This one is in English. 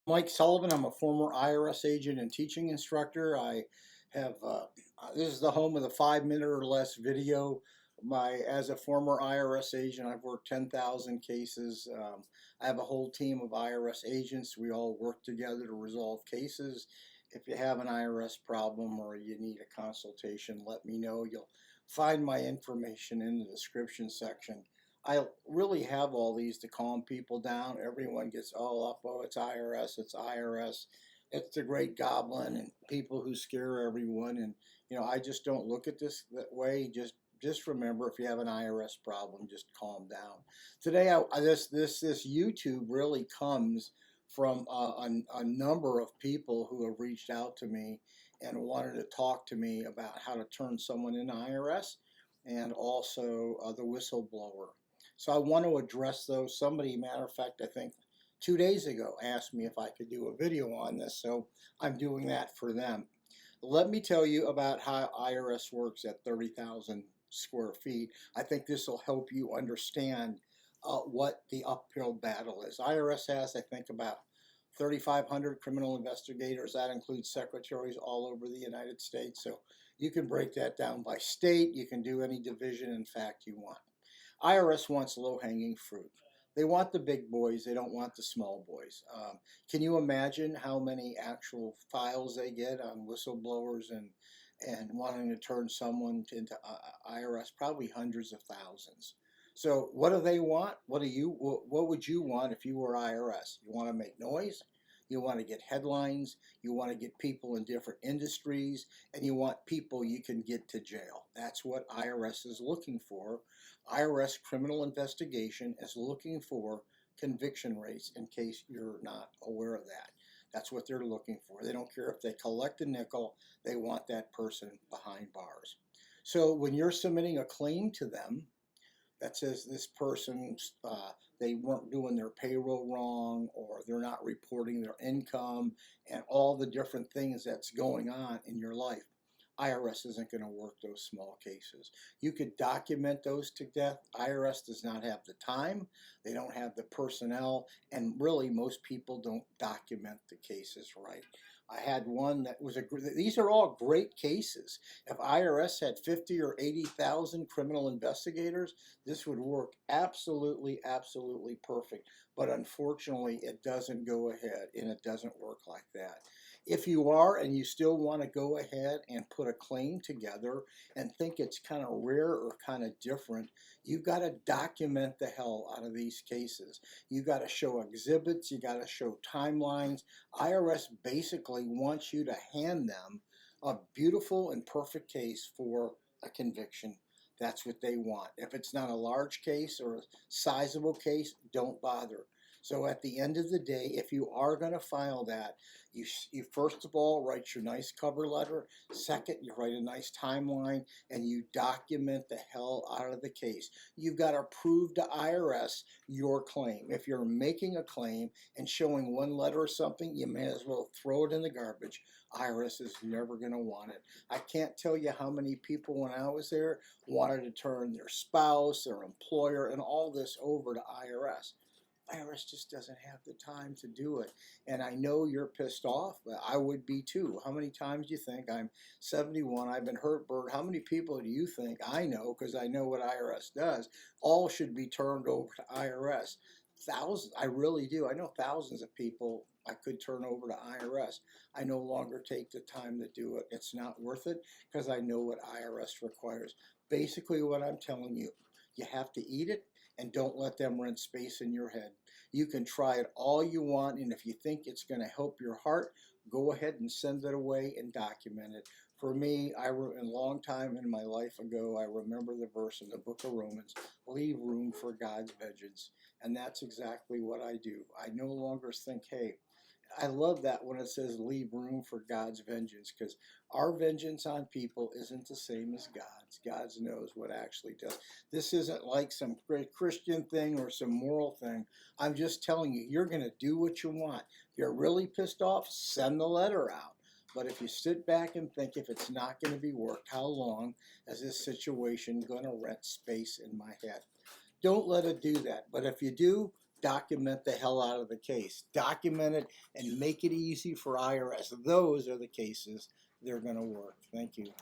Mike Sullivan. I'm a former IRS agent and teaching instructor. I have this is the home of the 5 minute or less video. As a former IRS agent, I've worked 10,000 cases. I have a whole team of IRS agents. We all work together to resolve cases. If you have an IRS problem or you need a consultation, let me know. You'll find my information in the description section. I really have all these to calm people down. Everyone gets all up, oh, it's IRS, it's IRS, it's the great goblin, and people who scare everyone. And I just don't look at this that way. Just remember, if you have an IRS problem, just calm down. Today, this YouTube really comes from a number of people who have reached out to me and wanted to talk to me about how to turn someone into IRS and also the whistleblower. So I want to address those. Somebody, matter of fact, I think 2 days ago asked me if I could do a video on this, so I'm doing that for them. Let me tell you about how IRS works at 30,000 square feet. I think this will help you understand what the uphill battle is. IRS has, I think, about 3,500 criminal investigators. That includes secretaries all over the United States. So you can break that down by state. You can do any division, in fact, you want. IRS wants low-hanging fruit. They want the big boys. They don't want the small boys. Can you imagine how many actual files they get on whistleblowers and wanting to turn someone into IRS? Probably hundreds of thousands. So what do they want? What would you want if you were IRS? You want to make noise? You want to get headlines, you want to get people in different industries, and you want people you can get to jail. That's what IRS is looking for. IRS criminal investigation is looking for conviction rates, in case you're not aware of that. That's what they're looking for. They don't care if they collect a nickel, they want that person behind bars. So when you're submitting a claim to them that says this person, they weren't doing their payroll wrong, or they're not reporting their income, and all the different things that's going on in your life, IRS isn't going to work those small cases. You could document those to death. IRS does not have the time, they don't have the personnel, and really most people don't document the cases right. I had one that was these are all great cases. If IRS had 50 or 80,000 criminal investigators, this would work absolutely, absolutely perfect. But unfortunately, it doesn't go ahead, and it doesn't work like that. If you are and you still want to go ahead and put a claim together and think it's kind of rare or kind of different, you've got to document the hell out of these cases. You got to show exhibits, you got to show timelines. IRS basically wants you to hand them a beautiful and perfect case for a conviction. That's what they want. If it's not a large case or a sizable case, don't bother. So at the end of the day, if you are going to file that, you first of all write your nice cover letter. Second, you write a nice timeline, and you document the hell out of the case. You've got to prove to IRS your claim. If you're making a claim and showing one letter or something, you may as well throw it in the garbage. IRS is never going to want it. I can't tell you how many people when I was there wanted to turn their spouse, their employer, and all this over to IRS. IRS just doesn't have the time to do it. And I know you're pissed off, but I would be too. How many times do you think I'm 71, I've been hurt, Bert? How many people do you think I know, because I know what IRS does, all should be turned over to IRS? Thousands, I really do. I know thousands of people I could turn over to IRS. I no longer take the time to do it. It's not worth it because I know what IRS requires. Basically what I'm telling you, you have to eat it, and don't let them rent space in your head. You can try it all you want, and if you think it's going to help your heart, go ahead and send it away and document it. For me, a long time in my life ago, I remember the verse in the book of Romans, leave room for God's vengeance. And that's exactly what I do. I no longer think, hey, I love that when it says leave room for God's vengeance, because our vengeance on people isn't the same as God's. God knows what actually does. This isn't like some great Christian thing or some moral thing. I'm just telling you, you're going to do what you want. If you're really pissed off, send the letter out. But if you sit back and think, if it's not going to be worked, how long is this situation going to rent space in my head? Don't let it do that. But if you do, document the hell out of the case. Document it and make it easy for IRS. Those are the cases they're going to work. Thank you.